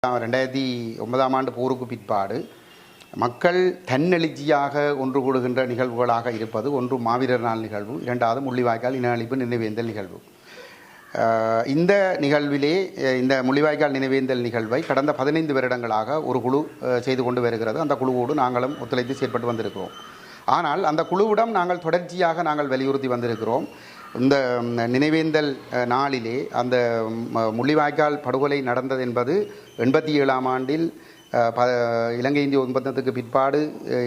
2009ஆம் ஆண்டு போருக்கு பிற்பாடு மக்கள் தன்னெழுச்சியாக ஒன்று கூடுகின்ற நிகழ்வுகளாக இருப்பது ஒன்று மாவீரர் நாள் நிகழ்வு, இரண்டாவது முள்ளிவாய்க்கால் இன அழிப்பு நினைவேந்தல் நிகழ்வு. இந்த நிகழ்விலே இந்த முள்ளிவாய்க்கால் நினைவேந்தல் நிகழ்வை கடந்த 15 வருடங்களாக ஒரு குழு செய்து கொண்டு வருகிறது. அந்த குழுவோடு நாங்களும் ஒத்துழைத்து செயற்பட்டு வந்திருக்கிறோம். ஆனால் அந்த குழுவிடம் நாங்கள் தொடர்ச்சியாக வலியுறுத்தி வந்திருக்கிறோம். இந்த நினைவேந்தல் நாளிலே அந்த முள்ளிவாய்க்கால் படுகொலை நடந்தது என்பது 87ஆம் ஆண்டில் இலங்கை இந்திய ஒப்பந்தத்துக்கு பிற்பாடு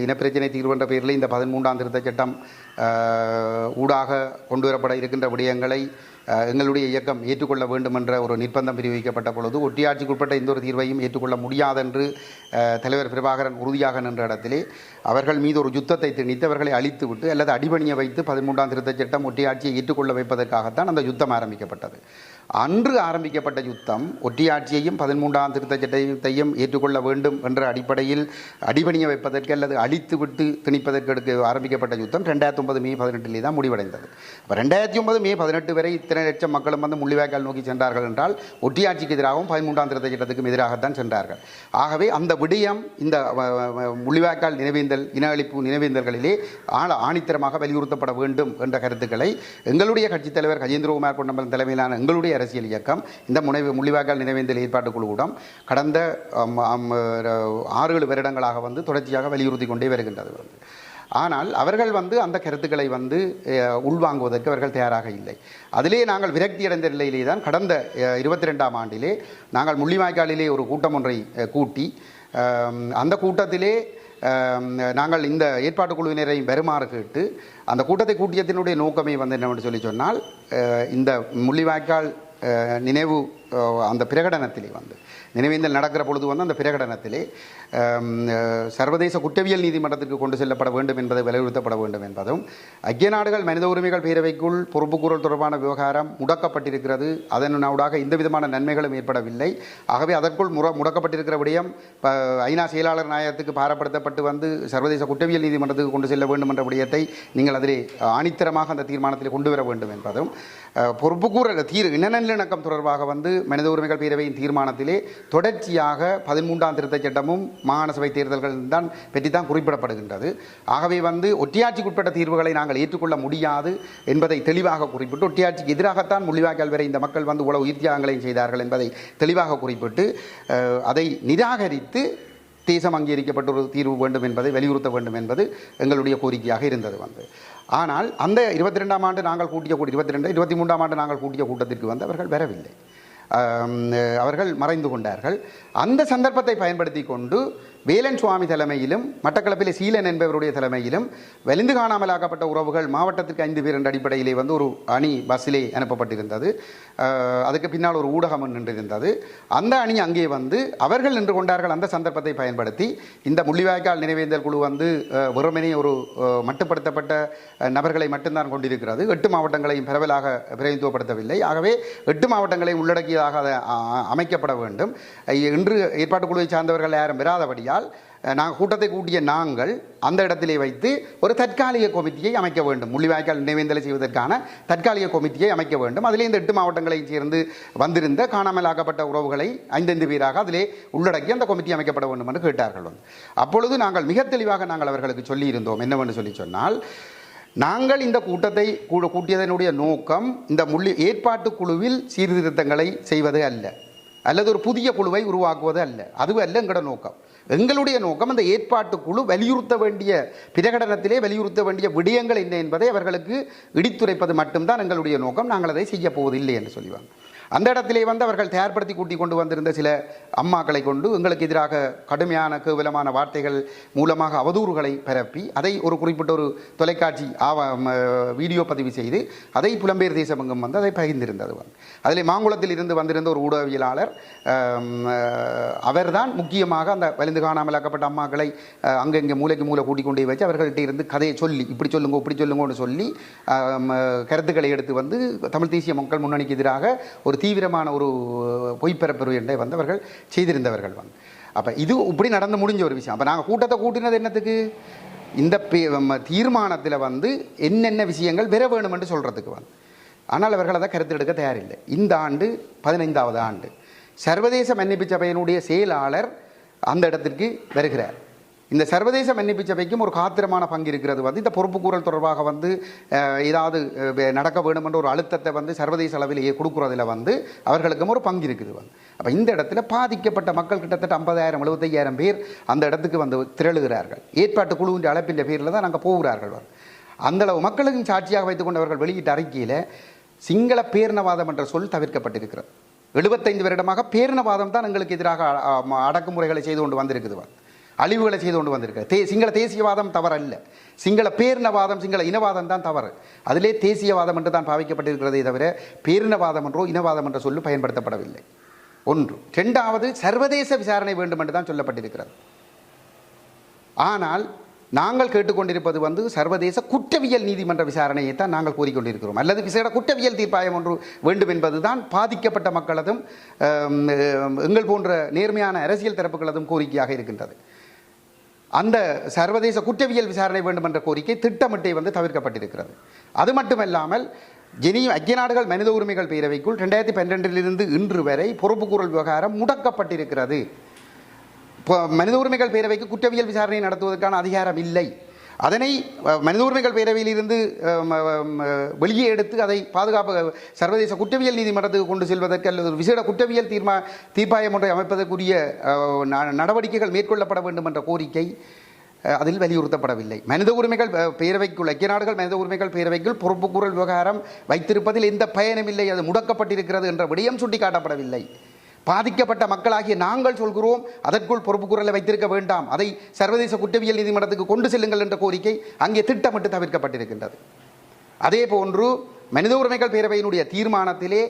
இனப்பிரச்சினை தீர்வு என்ற பெயரில் இந்த 13ஆம் திருத்தச் சட்டம் ஊடாக கொண்டு வரப்பட இருக்கின்ற விடயங்களை எங்களுடைய இயக்கம் ஏற்றுக்கொள்ள வேண்டும் என்ற ஒரு நிர்பந்தம் பிரிவிக்கப்பட்ட பொழுது ஒட்டியாட்சிக்குட்பட்ட எந்த ஒரு தீர்வையும் ஏற்றுக்கொள்ள முடியாதென்று தலைவர் பிரபாகரன் உறுதியாக நின்ற இடத்திலே அவர்கள் மீது ஒரு யுத்தத்தை திணித்து அவர்களை அழித்துவிட்டு அல்லது அடிபணிய வைத்து 13ஆம் திருத்தச் சட்டம் ஒட்டியாட்சியை ஏற்றுக்கொள்ள வைப்பதற்காகத்தான் அந்த யுத்தம் ஆரம்பிக்கப்பட்டது. அன்று ஆரம்பிக்கப்பட்ட யுத்தம் ஒட்டியாட்சியையும் 13ஆம் திருத்தச் சட்டத்தையும் ஏற்றுக்கொள்ள வேண்டும் என்ற அடிப்படையில் அடிபணிய வைப்பதற்கு அல்லது அழித்துவிட்டு திணிப்பதற்கு ஆரம்பிக்கப்பட்ட யுத்தம் 2009 மே 18 தான் முடிவடைந்தது. அப்போ 2009 மே 18 வரை இத்தனை லட்சம் மக்களும் வந்து முள்ளிவாய்க்கால் நோக்கி சென்றார்கள் என்றால் ஒட்டியாட்சிக்கு எதிராகவும் 13ஆம் திருத்தச் சட்டத்துக்கும் எதிராகத்தான் சென்றார்கள். ஆகவே அந்த விடயம் இந்த முள்ளிவாய்க்கால் நினைவேந்தல் இன அழிப்பு நினைவேந்தல்களிலே ஆணித்தரமாக வலியுறுத்தப்பட வேண்டும் என்ற கருத்துக்களை எங்களுடைய கட்சித் தலைவர் கஜேந்திரகுமார் பொன்னம்பலம் தலைமையிலான எங்களுடைய அரசியல் இயக்கம் இந்த முள்ளிவாய்க்கால் நினைவேந்தல் ஏற்பாட்டு குழுவிடம் கடந்த 6-7 வருடங்களாக வந்து தொடர்ச்சியாக வலியுறுத்தி கொண்டே வருகின்றது. ஆனால் அவர்கள் அந்த கருத்துக்களை உள்வாங்குவதற்கு அவர்கள் தயாராக இல்லை. அதிலே நாங்கள் விரக்தி அடைந்த நிலையிலே தான் கடந்த 22ஆம் ஆண்டிலே நாங்கள் முள்ளிவாய்க்காலிலே ஒரு கூட்டம் ஒன்றை கூட்டி அந்த கூட்டத்திலே நாங்கள் இந்த ஏற்பாட்டு குழுவினரை வருமாறு கேட்டு அந்த கூட்டத்தை கூட்டியத்தினுடைய நோக்கமே என்னவென்று சொன்னால் இந்த முள்ளிவாய்க்கால் நினைவு அந்த பிரகடனத்திலே நினைவேந்தல் நடக்கிற பொழுது அந்த பிரகடனத்திலே சர்வதேச குற்றவியல் நீதிமன்றத்திற்கு கொண்டு செல்லப்பட வேண்டும் என்பதை வலியுறுத்தப்பட வேண்டும் என்பதும் ஐக்கிய நாடுகள் மனித உரிமைகள் பேரவைக்குள் பொறுப்புக்கூறல் தொடர்பான விவகாரம் முடக்கப்பட்டிருக்கிறது. அதனூடாக எந்த விதமான நன்மைகளும் ஏற்படவில்லை. ஆகவே அதற்குள் முடக்கப்பட்டிருக்கிற விடயம் ஐநா செயலாளர் நாயகத்துக்கு பாரப்படுத்தப்பட்டு சர்வதேச குற்றவியல் நீதிமன்றத்துக்கு கொண்டு செல்ல வேண்டும் என்ற விடயத்தை நீங்கள் அதிலே ஆணித்தரமாக அந்த தீர்மானத்தில் கொண்டு வர வேண்டும் என்பதும் பொறுப்புக்கூறல் இனநல்லிணக்கம் தொடர்பாக மனித உரிமைகள் பேரவையின் தீர்மானத்திலே தொடர்ச்சியாக 13ஆம் திருத்தச் சட்டமும் மாகாண சபை தேர்தல்கள் தான் பற்றித்தான் குறிப்பிடப்படுகின்றது. ஆகவே ஒட்டியாட்சிக்குட்பட்ட தீர்வுகளை நாங்கள் ஏற்றுக்கொள்ள முடியாது என்பதை தெளிவாக குறிப்பிட்டு ஒட்டியாட்சிக்கு எதிராகத்தான் முள்ளிவாய்க்கால் வரை இந்த மக்கள் உலக உயிர் தியாகங்களையும் செய்தார்கள் என்பதை தெளிவாக குறிப்பிட்டு அதை நிராகரித்து தேசம் அங்கீகரிக்கப்பட்ட ஒரு தீர்வு வேண்டும் என்பதை வலியுறுத்த வேண்டும் என்பது எங்களுடைய கோரிக்கையாக இருந்தது. ஆனால் அந்த 22ஆம் ஆண்டு நாங்கள் கூட்டிய 23ஆம் ஆண்டு நாங்கள் கூட்டிய கூட்டத்திற்கு அவர்கள் வரவில்லை. அவர்கள் மறைந்து கொண்டார்கள். அந்த சந்தர்ப்பத்தை பயன்படுத்தி கொண்டு வேலன் சுவாமி தலைமையிலும் மட்டக்களப்பிலே சீலன் என்பவருடைய தலைமையிலும் வலிந்து காணாமலாக்கப்பட்ட உறவுகள் மாவட்டத்திற்கு 5 பேர் என்ற அடிப்படையிலே ஒரு அணி பஸ்ஸிலே அனுப்பப்பட்டிருந்தது. அதுக்கு பின்னால் ஒரு ஊடகம் நின்றிருந்தது. அந்த அணி அங்கே அவர்கள் நின்று கொண்டார்கள். அந்த சந்தர்ப்பத்தை பயன்படுத்தி இந்த முள்ளிவாய்க்கால் நினைவேந்தல் குழு வெறுமனே ஒரு மட்டுப்படுத்தப்பட்ட நபர்களை மட்டும்தான் கொண்டிருக்கிறது. 8 மாவட்டங்களையும் பரவலாக பிரதிநிதித்துவப்படுத்தவில்லை. ஆகவே 8 மாவட்டங்களையும் உள்ளடக்கியதாக அமைக்கப்பட வேண்டும். இன்று ஏற்பாட்டு குழுவை சார்ந்தவர்கள் யாரும் பெறாதபடியால் நாங்கள் கூட்டத்தை கூட்டிய நாங்கள் அந்த இடத்திலே வைத்து ஒரு தற்காலிக கொமிட்டியை அமைக்க வேண்டும். முள்ளிவாய்க்கால் நினைவேந்தலை செய்வதற்கான தற்காலிக கொமிட்டியை அமைக்க வேண்டும். அதிலே இந்த 8 மாவட்டங்களையும் சேர்ந்து வந்திருந்த காணாமலாக்கப்பட்ட உறவுகளை 5 பேராக அதிலே உள்ளடக்கி அந்த கொமிட்டி அமைக்கப்பட வேண்டும் என்று கேட்டார்கள். அப்பொழுது நாங்கள் மிக தெளிவாக அவர்களுக்கு சொல்லியிருந்தோம். என்னவென்று சொன்னால் நாங்கள் இந்த கூட்டத்தை கூட்டியதனுடைய நோக்கம் இந்த ஏற்பாட்டு குழுவில் சீர்திருத்தங்களை செய்வது அல்ல, அல்லது ஒரு புதிய குழுவை உருவாக்குவது அல்ல. அதுவல்ல எங்களோட நோக்கம். எங்களுடைய நோக்கம் அந்த ஏற்பாட்டு குழு வலியுறுத்த வேண்டிய பிரகடனத்திலே வலியுறுத்த வேண்டிய விடயங்கள் என்ன என்பதை அவர்களுக்கு இடித்துரைப்பது மட்டும்தான் எங்களுடைய நோக்கம். நாங்கள் அதை செய்ய போவதில்லை என்று சொல்லுவாங்க. அந்த இடத்திலே அவர்கள் தயார்படுத்தி கூட்டி கொண்டு வந்திருந்த சில அம்மாக்களை கொண்டு எங்களுக்கு எதிராக கடுமையான கேவலமான வார்த்தைகள் மூலமாக அவதூறுகளை பரப்பி அதை ஒரு குறிப்பிட்ட ஒரு தொலைக்காட்சி வீடியோ பதிவு செய்து அதை புலம்பெயர் தேசமங்கம் அதை பகிர்ந்திருந்தது. அதில் மாங்குளத்தில் இருந்து வந்திருந்த ஒரு ஊடகவியலாளர் அவர்தான் முக்கியமாக அந்த வலிந்து காணாமலாக்கப்பட்ட அம்மாக்களை அங்கங்கே மூளைக்கு மூளை கூட்டிக் கொண்டே வச்சு அவர்கள்ட்ட இருந்து கதையை சொல்லி இப்படி சொல்லுங்கன்னு சொல்லி கருத்துக்களை எடுத்து தமிழ் தேசிய மக்கள் முன்னணிக்கு எதிராக ஒரு தீவிரமான ஒரு பொய்ப்பரப்புரை என்றே அவர்கள் செய்திருந்தவர்கள். அப்போ இது இப்படி நடந்து முடிஞ்ச ஒரு விஷயம். அப்போ நாங்கள் கூட்டத்தை கூட்டினது என்னத்துக்கு? இந்த தீர்மானத்தில் என்னென்ன விஷயங்கள் பெற வேணும் என்று சொல்கிறதுக்கு ஆனால் அவர்கள் அதை கருத்து எடுக்க தயாரில்லை. இந்த ஆண்டு 15வது ஆண்டு. சர்வதேச மன்னிப்பு சபையினுடைய செயலாளர் அந்த இடத்திற்கு வருகிறார். இந்த சர்வதேச மன்னிப்பு சபைக்கும் ஒரு காத்திரமான பங்கு இருக்கிறது. வந்து இந்த பொறுப்புக்கூறல் தொடர்பாக வந்து ஏதாவது நடக்க வேண்டும் என்ற ஒரு அழுத்தத்தை வந்து சர்வதேச அளவிலேயே கொடுக்குறதுல வந்து அவர்களுக்கும் ஒரு பங்கு இருக்குது. வந்து அப்போ இந்த இடத்துல பாதிக்கப்பட்ட மக்கள் கிட்டத்தட்ட 50,000 75,000 பேர் அந்த இடத்துக்கு வந்து திரளுகிறார்கள். ஏற்பாட்டு குழுவின் அழைப்பின் பேரில் தான் நாங்கள் போகிறார்கள். அந்தளவு மக்களுக்கும் சாட்சியாக வைத்துக்கொண்டு அவர்கள் வெளியிட்ட அறிக்கையில் சிங்கள பேரினவாதம் என்ற சொல் தவிர்க்கப்பட்டிருக்கிறது. 75 வருடமாக பேரினவாதம் தான் எங்களுக்கு எதிராக அடக்குமுறைகளை செய்து கொண்டு வந்திருக்குது, அழிவுகளை செய்து கொண்டு வந்திருக்கு. சிங்கள தேசியவாதம் தவறல்ல, சிங்கள பேரினவாதம் சிங்கள இனவாதம் தான் தவறு. அதிலே தேசியவாதம் என்று தான் பாவிக்கப்பட்டிருக்கிறதே தவிர பேரினவாதம் என்றோ இனவாதம் என்ற சொல்லு பயன்படுத்தப்படவில்லை. ஒன்று. இரண்டாவது, சர்வதேச விசாரணை வேண்டும் என்று தான் சொல்லப்பட்டிருக்கிறது. ஆனால் நாங்கள் கேட்டுக்கொண்டிருப்பது வந்து சர்வதேச குற்றவியல் நீதிமன்ற விசாரணையை தான் நாங்கள் கோரிக்கொண்டிருக்கிறோம். அல்லது விசேட குற்றவியல் தீர்ப்பாயம் ஒன்று வேண்டும் என்பதுதான் பாதிக்கப்பட்ட மக்களதும் எங்கள் போன்ற நேர்மையான அரசியல் தரப்புகளதும் கோரிக்கையாக இருக்கின்றது. அந்த சர்வதேச குற்றவியல் விசாரணை வேண்டும் என்ற கோரிக்கை திட்டமிட்டே வந்து தவிர்க்கப்பட்டிருக்கிறது. அது மட்டுமல்லாமல் ஐக்கிய நாடுகள் மனித உரிமைகள் பேரவைக்குள் 2012 இன்று வரை பொறுப்புக்கூறல் விவகாரம் முடக்கப்பட்டிருக்கிறது. மனித உரிமைகள் பேரவைக்கு குற்றவியல் விசாரணை நடத்துவதற்கான அதிகாரம் இல்லை. அதனை மனித உரிமைகள் பேரவையிலிருந்து வெளியே எடுத்து அதை பாதுகாப்பு சர்வதேச குற்றவியல் நீதிமன்றத்துக்கு கொண்டு செல்வதற்கு அல்லது ஒரு விசேட குற்றவியல் தீர்ப்பாயம் ஒன்றை அமைப்பதற்குரிய நடவடிக்கைகள் மேற்கொள்ளப்பட வேண்டும் என்ற கோரிக்கை அதில் வலியுறுத்தப்படவில்லை. மனித உரிமைகள் பேரவைக்குள் ஐக்கிய நாடுகள் மனித உரிமைகள் பேரவைக்குள் பொறுப்புக்கூறல் விவகாரம் வைத்திருப்பதில் எந்த பயனும் இல்லை, அது முடக்கப்பட்டிருக்கிறது என்ற விடயம் சுட்டிக்காட்டப்படவில்லை. பாதிக்கப்பட்ட மக்களாகிய நாங்கள் சொல்கிறோம் அதற்குள் பொறுப்புக்கூறலை வைத்திருக்க வேண்டாம், அதை சர்வதேச குற்றவியல் நீதிமன்றத்துக்கு கொண்டு செல்லுங்கள் என்ற கோரிக்கை அங்கே திட்டமிட்டு தவிர்க்கப்பட்டிருக்கின்றது. அதே போன்று மனித உரிமைகள் பேரவையினுடைய தீர்மானத்திலே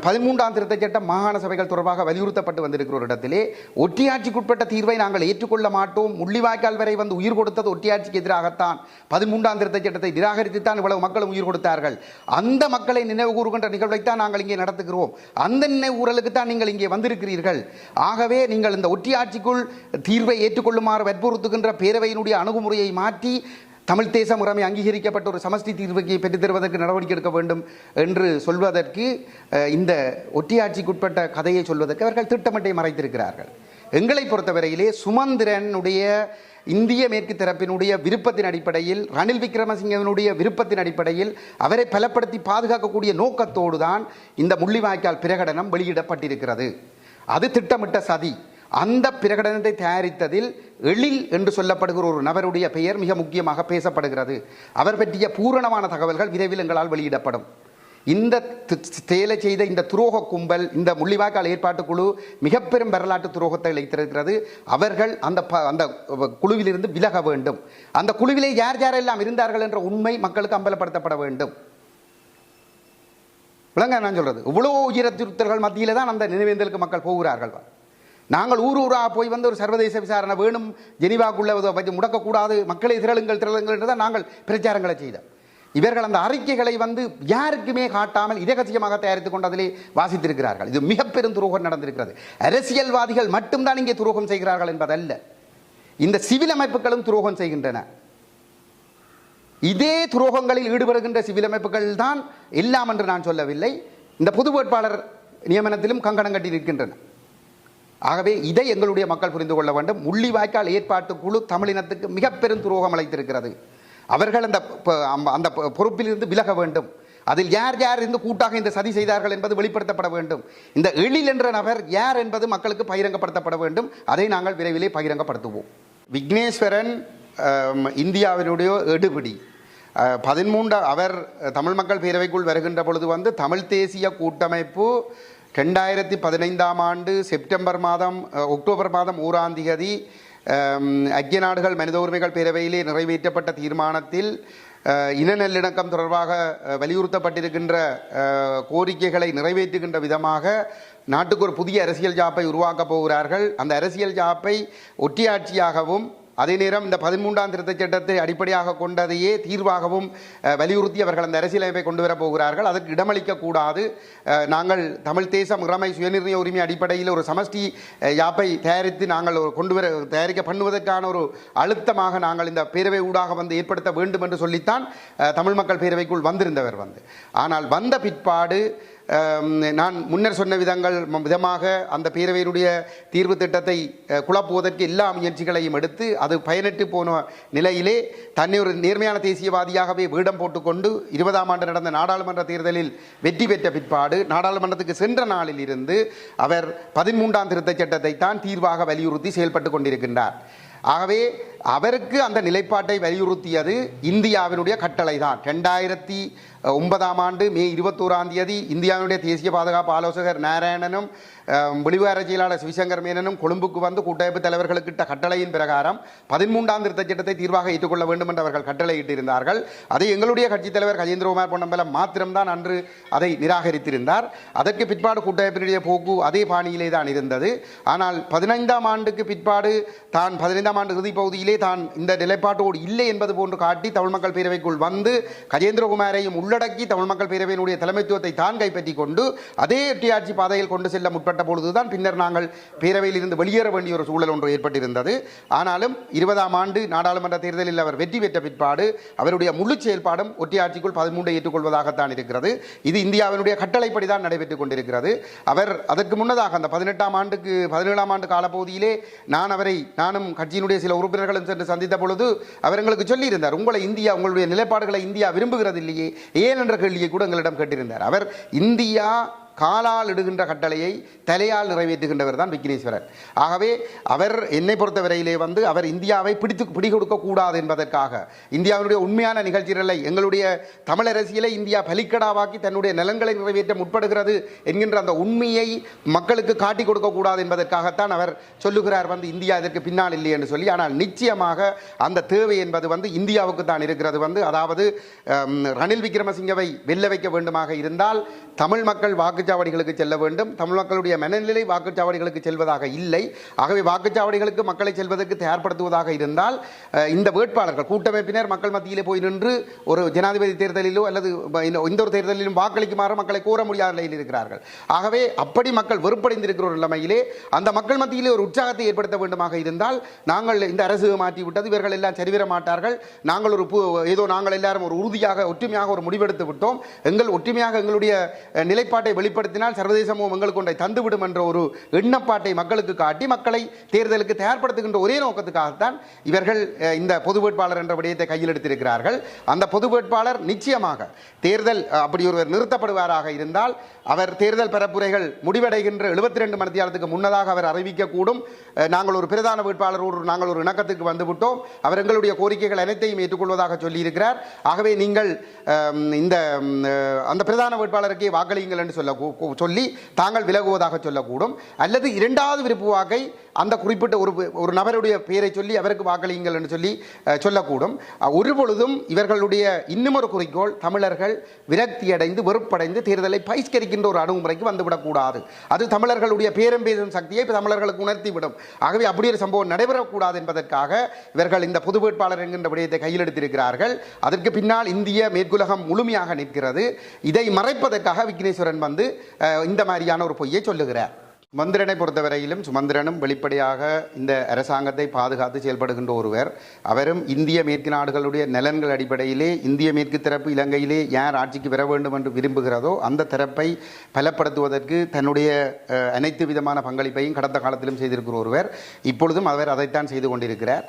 13ஆம் திருத்தச் சட்டம் மாகாண சபைகள் தொடர்பாக வலியுறுத்தப்பட்டு வந்திருக்கிற ஒரு இடத்திலே ஒற்றியாட்சிக்குட்பட்ட தீர்வை நாங்கள் ஏற்றுக்கொள்ள மாட்டோம், முள்ளிவாய்க்கால் வரை வந்து உயிர் கொடுத்தது ஒற்றியாட்சிக்கு எதிராகத்தான், 13ஆம் திருத்தச் சட்டத்தை நிராகரித்துத்தான் இவ்வளவு மக்களும் உயிர் கொடுத்தார்கள், அந்த மக்களை நினைவு கூறுகின்ற நிகழ்வைத்தான் நாங்கள் இங்கே நடத்துகிறோம், அந்த நினைவு கூறலுக்கு தான் நீங்கள் இங்கே வந்திருக்கிறீர்கள். ஆகவே நீங்கள் இந்த ஒற்றியாட்சிக்குள் தீர்வை ஏற்றுக்கொள்ளுமாறு வற்புறுத்துகின்ற பேரவையினுடைய அணுகுமுறையை மாற்றி தமிழ் தேச முறைமை அங்கீகரிக்கப்பட்ட ஒரு சமஷ்டி தீர்வுக்கு பெற்றுத் தருவதற்கு நடவடிக்கை எடுக்க வேண்டும் என்று சொல்வதற்கு இந்த ஒற்றியாட்சிக்குட்பட்ட கதையை சொல்வதற்கு அவர்கள் திட்டமிட்டை மறைத்திருக்கிறார்கள். எங்களை பொறுத்தவரையிலே சுமந்திரனுடைய இந்திய மேற்கு தரப்பினுடைய விருப்பத்தின் அடிப்படையில், ரணில் விக்ரமசிங்கவினுடைய விருப்பத்தின் அடிப்படையில் அவரை பலப்படுத்தி பாதுகாக்கக்கூடிய நோக்கத்தோடு தான் இந்த முள்ளிவாய்க்கால் பிரகடனம் வெளியிடப்பட்டிருக்கிறது. அது திட்டமிட்ட சதி. அந்த பிரகடனத்தை தயாரித்ததில் எழில் என்று சொல்லப்படுகிற ஒரு நபருடைய பெயர் மிக முக்கியமாக பேசப்படுகிறது. அவர் பற்றிய பூரணமான தகவல்கள் விரைவில் எங்களால் வெளியிடப்படும். இந்த செயலை செய்த இந்த துரோக கும்பல், இந்த முள்ளிவாய்க்கால் ஏற்பாட்டுக்குழு மிக பெரும் வரலாற்று துரோகத்தை இழைத்திருக்கிறது. அவர்கள் அந்த குழுவிலிருந்து விலக வேண்டும். அந்த குழுவிலே யார் யாரெல்லாம் இருந்தார்கள் என்ற உண்மை மக்களுக்கு அம்பலப்படுத்தப்பட வேண்டும். விளங்க நான் சொல்றது, இவ்வளோ உயரத்திருத்தல்கள் மத்தியில தான் அந்த நினைவேந்தலுக்கு மக்கள் போகிறார்கள். நாங்கள் ஊராக போய் வந்து ஒரு சர்வதேச விசாரணை வேணும், ஜெனீவாக்குள்ள வச்சு முடக்கக்கூடாது, மக்களை திரளுங்கள் என்று தான் நாங்கள் பிரச்சாரங்களை செய்தோம். இவர்கள் அந்த அறிக்கைகளை வந்து யாருக்குமே காட்டாமல் இரகசியமாக தயாரித்துக் கொண்டு அதிலே வாசித்திருக்கிறார்கள். இது மிக பெரும் துரோகம் நடந்திருக்கிறது. அரசியல்வாதிகள் மட்டும்தான் இங்கே துரோகம் செய்கிறார்கள் என்பதல்ல, இந்த சிவில் அமைப்புகளும் துரோகம் செய்கின்றன. இதே துரோகங்களில் ஈடுபடுகின்ற சிவில் அமைப்புகள் தான் எல்லாம் என்று நான் சொல்லவில்லை. இந்த பொது வேட்பாளர் நியமனத்திலும் கங்கணம் கட்டி நிற்கின்றன. ஆகவே இதை எங்களுடைய மக்கள் புரிந்து கொள்ள வேண்டும். முள்ளிவாய்க்கால் ஏற்பாட்டு குழு தமிழினத்துக்கு மிக பெரும் துரோகம் அளித்திருக்கிறது. அவர்கள் அந்த பொறுப்பிலிருந்து விலக வேண்டும். அதில் யார் யார் இருந்து கூட்டாக இந்த சதி செய்தார்கள் என்பது வெளிப்படுத்தப்பட வேண்டும். இந்த எழில் என்ற நபர் யார் என்பது மக்களுக்கு பகிரங்கப்படுத்தப்பட வேண்டும். அதை நாங்கள் விரைவிலே பகிரங்கப்படுத்துவோம். விக்னேஸ்வரன் இந்தியாவினுடைய எடுபிடி 13 அவர் தமிழ் மக்கள் பேரவைக்குள் வருகின்ற பொழுது வந்து தமிழ் தேசிய கூட்டமைப்பு 2015ஆம் ஆண்டு அக்டோபர் மாதம் 1ஆம் தேதி ஐக்கிய நாடுகள் மனித உரிமைகள் பேரவையிலே நிறைவேற்றப்பட்ட தீர்மானத்தில் இன நல்லிணக்கம் தொடர்பாக வலியுறுத்தப்பட்டிருக்கின்ற கோரிக்கைகளை நிறைவேற்றுகின்ற விதமாக நாட்டுக்கு ஒரு புதிய அரசியல் ஜாப்பை உருவாக்கப் போகிறார்கள். அந்த அரசியல் ஜாப்பை ஒற்றியாட்சியாகவும் அதே நேரம் இந்த 13ஆம் திருத்தச் சட்டத்தை அடிப்படையாக கொண்டதையே தீர்வாகவும் வலியுறுத்தி அவர்கள் அந்த அரசியலமைப்பை கொண்டு வரப் போகிறார்கள். அதற்கு இடமளிக்கக்கூடாது. நாங்கள் தமிழ் தேசம் இறமை சுயநிர்ணய உரிமை அடிப்படையில் ஒரு சமஷ்டி யாப்பை தயாரித்து நாங்கள் தயாரிக்க பண்ணுவதற்கான ஒரு அழுத்தமாக நாங்கள் இந்த பேரவை ஊடாக வந்து ஏற்படுத்த வேண்டும் என்று சொல்லித்தான் தமிழ் மக்கள் பேரவைக்குள் வந்திருந்தவர் ஆனால் வந்த பிற்பாடு நான் முன்னர் சொன்ன விதமாக அந்த பேரவையினுடைய தீர்வு திட்டத்தை குழப்புவதற்கு எல்லா முயற்சிகளையும் எடுத்து அது பயனற்று போன நிலையிலே தன்னை ஒரு நேர்மையான தேசியவாதியாகவே வீடம் போட்டுக்கொண்டு 20ஆம் ஆண்டு நடந்த நாடாளுமன்ற தேர்தலில் வெற்றி பெற்ற பிற்பாடு நாடாளுமன்றத்துக்கு சென்ற நாளில் இருந்து அவர் 13ஆம் திருத்தச் சட்டத்தை தான் தீர்வாக வலியுறுத்தி செயல்பட்டு கொண்டிருக்கின்றார். ஆகவே அவருக்கு அந்த நிலைப்பாட்டை வலியுறுத்தியது இந்தியாவினுடைய கட்டளை தான். 2009ஆம் ஆண்டு மே 21ஆம் தேதி இந்தியாவினுடைய தேசிய பாதுகாப்பு ஆலோசகர் நாராயணனும் வெளிவார செயலாளர் சிவசங்கர் மேனனும் கொழும்புக்கு வந்து கூட்டமைப்பு தலைவர்களுக்கிட்ட கட்டளையின் பிரகாரம் 13ஆம் திருத்தச் சட்டத்தை தீர்வாக ஏற்றுக்கொள்ள வேண்டும் என்று அவர்கள் கட்டளையிட்டிருந்தார்கள். அதை எங்களுடைய கட்சித் தலைவர் கஜேந்திரகுமார் பொன்னம்பலம் மாத்திரம்தான் அன்று அதை நிராகரித்திருந்தார். அதற்கு பிற்பாடு கூட்டமைப்பினுடைய போக்கு அதே பாணியிலே தான் இருந்தது. ஆனால் 15ஆம் ஆண்டுக்கு பிற்பாடு தான் 15ஆம் ஆண்டு இறுதிப் பகுதியிலே தான் இந்த நிலைப்பாட்டோடு இல்லை என்பது போன்று காட்டி தமிழ் மக்கள் பேரவைக்குள் வந்து கஜேந்திரகுமாரையும் உள்ளடக்கி தமிழ் மக்கள் பேரவையினுடைய தலைமைத்துவத்தை தான் கைப்பற்றிக் கொண்டு அதே ஒற்றையாட்சி பாதையில் கொண்டு செல்ல முற்பட்ட பொழுதுதான் பின்னர் நாங்கள் பேரவையில் இருந்து வெளியேற வேண்டிய ஒரு சூழல் ஒன்று ஏற்பட்டிருந்தது. ஆனாலும் 20ஆம் ஆண்டு நாடாளுமன்ற தேர்தலில் அவர் வெற்றி பெற்ற பிற்பாடு அவருடைய முழு செயல்பாடும் ஒற்றையாட்சிக்குள் 13 ஏற்றுக்கொள்வதாகத்தான் இருக்கிறது. இது இந்தியாவினுடைய கட்டளைப்படி தான் நடைபெற்றுக் கொண்டிருக்கிறது. அவர் அதற்கு முன்னதாக அந்த 17ஆம் ஆண்டு காலப்பகுதியிலே நானும் கட்சியினுடைய சில உறுப்பினர்களும் சென்று சந்தித்த பொழுது அவர் எங்களுக்கு சொல்லியிருந்தார், உங்களுடைய நிலைப்பாடுகளை இந்தியா விரும்புகிறது இல்லையே ஏன் என்ற கேள்வியை கூட எங்களிடம் கேட்டிருந்தார். அவர் இந்தியா காலால் இடுகின்ற கட்டளையை தலையால் நிறைவேற்றுகின்றவர் தான் விக்னேஸ்வரன். ஆகவே அவர் என்னை பொறுத்தவரையிலே வந்து அவர் இந்தியாவை பிடிகொடுக்கக்கூடாது என்பதற்காக இந்தியாவினுடைய உண்மையான நிகழ்ச்சிகளை எங்களுடைய தமிழ் அரசியலை இந்தியா பலிக்கடாவாக்கி தன்னுடைய நலன்களை நிறைவேற்ற முற்படுகிறது என்கின்ற அந்த உண்மையை மக்களுக்கு காட்டிக் கொடுக்கக்கூடாது என்பதற்காகத்தான் அவர் சொல்லுகிறார் வந்து இந்தியா இதற்கு பின்னால் இல்லை என்று சொல்லி. ஆனால் நிச்சயமாக அந்த தேவை என்பது வந்து இந்தியாவுக்கு தான் இருக்கிறது. வந்து அதாவது ரணில் விக்ரமசிங்கவை வெல்ல வைக்க வேண்டுமாக இருந்தால் தமிழ் மக்கள் வாக்குச்சாவடிகளுக்கு செல்ல வேண்டும். தமிழ் மக்களுடைய மனநிலை வாக்குச்சாவடிகளுக்கு செல்வதாக இல்லை. ஆகவே வாக்குச்சாவடிகளுக்கு மக்களை செல்வதற்கு தயார்படுத்துவதாக இருந்தால் இந்த வேட்பாளர்கள் கூட்டமைப்பினர் மக்கள் மத்தியிலே போய் நின்று ஒரு ஜனாதிபதி தேர்தலிலோ அல்லது இந்த ஒரு தேர்தலிலும் வாக்களிக்குமாறு மக்களை கோர முடியாத நிலையில் இருக்கிறார்கள். ஆகவே அப்படி மக்கள் வெறுப்படைந்திருக்கிற ஒரு நிலைமையிலே அந்த மக்கள் மத்தியிலே ஒரு உற்சாகத்தை ஏற்படுத்த வேண்டுமாக இருந்தால் நாங்கள் இந்த அரசு மாற்றி விட்டது, இவர்கள் எல்லாம் சரிவர மாட்டார்கள், நாங்கள் நாங்கள் எல்லாரும் ஒரு உறுதியாக ஒற்றுமையாக ஒரு முடிவெடுத்து விட்டோம், ஒற்றுமையாக எங்களுடைய நிலைப்பாட்டை வெளிப்படுத்தினால் சர்வதேசமும் எங்களுக்கு ஒன்றை தந்துவிடும் என்ற ஒரு எண்ணப்பாட்டை மக்களுக்கு காட்டி மக்களை தேர்தலுக்கு தயார்படுத்துகின்ற ஒரே நோக்கத்துக்காகத்தான் இவர்கள் இந்த பொது வேட்பாளர் என்ற விடயத்தை கையில் எடுத்திருக்கிறார்கள். அந்த பொது வேட்பாளர் நிச்சயமாக தேர்தல் அப்படி ஒருவர் நிறுத்தப்படுவாராக இருந்தால் அவர் தேர்தல் பரப்புரைகள் முடிவடைகின்ற 72 மணி நேரத்துக்கு முன்னதாக அவர் அறிவிக்கக்கூடும். நாங்கள் ஒரு பிரதான வேட்பாளரோடு நாங்கள் ஒரு இணக்கத்துக்கு வந்துவிட்டோம், அவர் எங்களுடைய கோரிக்கைகள் அனைத்தையும் ஏற்றுக்கொள்வதாக சொல்லியிருக்கிறார். ஆகவே நீங்கள் அந்த பிரதான வேட்பாளருக்கே வாக்களியுங்கள் என்று சொல்லி தாங்கள் விலகுவதாக சொல்லக்கூடும். அல்லது இரண்டாவது விருப்பு வாக்கை அந்த குறிப்பிட்ட ஒரு நபருடைய பெயரை சொல்லி அவருக்கு வாக்களியுங்கள் என்று சொல்லக்கூடும். ஒரு பொழுதும் இவர்களுடைய இன்னும் ஒரு குறிக்கோள் தமிழர்கள் விரக்தியடைந்து வெறுப்படைந்து தேர்தலை பகிஷ்கரிக்கின்ற ஒரு அணுகுமுறைக்கு வந்துவிடக்கூடாது. அது தமிழர்களுடைய பேரம் பேசும் சக்தியை தமிழர்களுக்கு உணர்த்திவிடும். ஆகவே அப்படி ஒரு சம்பவம் நடைபெறக்கூடாது என்பதற்காக இவர்கள் இந்த பொது வேட்பாளர் என்கின்ற விடயத்தை கையில் எடுத்திருக்கிறார்கள். அதற்கு பின்னால் இந்திய மேற்குலகம் முழுமையாக நிற்கிறது. இதை மறைப்பதற்காக விக்னேஸ்வரன் வந்து இந்த மாதிரியான ஒரு பொய்யை சொல்லுகிறார். சுமந்திரனை பொறுத்தவரையிலும் சுமந்திரனும் வெளிப்படையாக இந்த அரசாங்கத்தை பாதுகாத்து செயல்படுகின்ற ஒருவர். அவரும் இந்திய மேற்கு நாடுகளுடைய நலன்கள் அடிப்படையிலே இந்திய மேற்கு தரப்பு இலங்கையிலே யார் ஆட்சிக்கு வர வேண்டும் என்று விரும்புகிறதோ அந்த தரப்பை பலப்படுத்துவதற்கு தன்னுடைய அனைத்து விதமான பங்களிப்பையும் கடந்த காலத்திலும் செய்திருக்கிற ஒருவர். இப்பொழுதும் அவர் அதைத்தான் செய்து கொண்டிருக்கிறார்.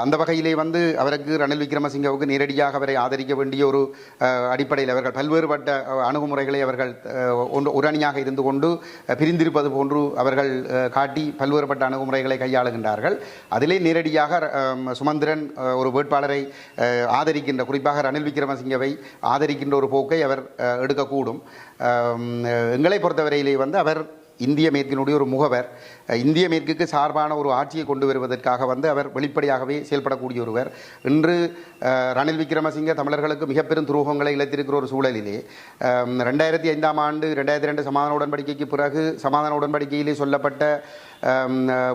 அந்த வகையிலே வந்து அவருக்கு ரணில் விக்ரமசிங்கவுக்கு நேரடியாக அவரை ஆதரிக்க வேண்டிய ஒரு அடிப்படையில் அவர்கள் பல்வேறுபட்ட அணுகுமுறைகளை அவர்கள் ஒரு அணியாக இருந்து கொண்டு பிரிந்திருப்பது போன்று அவர்கள் காட்டி பல்வேறுபட்ட அணுகுமுறைகளை கையாளுகின்றார்கள். அதிலே நேரடியாக சுமந்திரன் ஒரு வேட்பாளரை ஆதரிக்கின்ற, குறிப்பாக ரணில் விக்ரமசிங்கவை ஆதரிக்கின்ற ஒரு போக்கை அவர் எடுக்கக்கூடும். எங்களை பொறுத்தவரையிலே வந்து அவர் இந்திய மேற்கினுடைய ஒரு முகவர், இந்திய மேற்குக்கு சார்பான ஒரு ஆட்சியை கொண்டு வருவதற்காக வந்து அவர் வெளிப்படையாகவே செயல்படக்கூடிய ஒருவர். இன்று ரணில் விக்ரமசிங்க தமிழர்களுக்கு மிக பெரும் துரோகங்களை இழைத்திருக்கிற ஒரு சூழலிலே 2005ஆம் ஆண்டு 2002 சமாதான உடன்படிக்கைக்கு பிறகு சமாதான உடன்படிக்கையிலே சொல்லப்பட்ட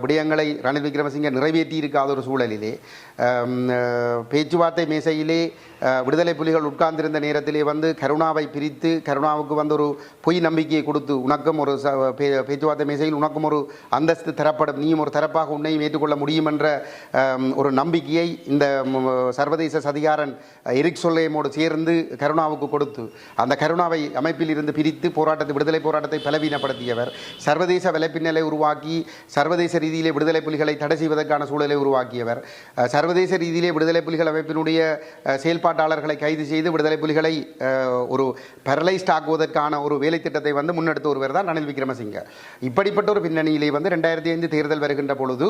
விடயங்களை ரணில் விக்ரமசிங்க நிறைவேற்றி இருக்காத ஒரு சூழலிலே பேச்சுவார்த்தை மேசையிலே விடுதலை புலிகள் உட்கார்ந்திருந்த நேரத்திலே வந்து கருணாவை பிரித்து கருணாவுக்கு வந்து ஒரு பொய் நம்பிக்கையை கொடுத்து உனக்கும் ஒரு பேச்சுவார்த்தை மேசையில் உனக்கும் ஒரு அந்தஸ்து தரப்படும், நீயும் ஒரு தரப்பாக உன்னையும் ஏற்றுக்கொள்ள முடியும் என்ற ஒரு நம்பிக்கையை இந்த சர்வதேச சதிகாரன் எரிக் சொல்லேமோடு சேர்ந்து கருணாவுக்கு கொடுத்து அந்த கருணாவை அமைப்பில் இருந்து பிரித்து விடுதலை போராட்டத்தை பலவீனப்படுத்தியவர், சர்வதேச வலைப்பின்னலை உருவாக்கி சர்வதேச ரீதியிலே விடுதலை புலிகளை தடை செய்வதற்கான சூழலை உருவாக்கியவர், சர்வதேச ரீதியிலே விடுதலை புலிகள் அமைப்பினுடைய செயல்பாட்டாளர்களை கைது செய்து விடுதலை புலிகளை ஒரு பேரலைஸ்ட் ஆக்குவதற்கான ஒரு வேலை திட்டத்தை முன்னெடுத்த ஒருவர் தான் ரணில் விக்ரமசிங்க. இப்படிப்பட்ட ஒரு பின்னணியிலே 2005 தேர்தல் வருகின்ற பொழுது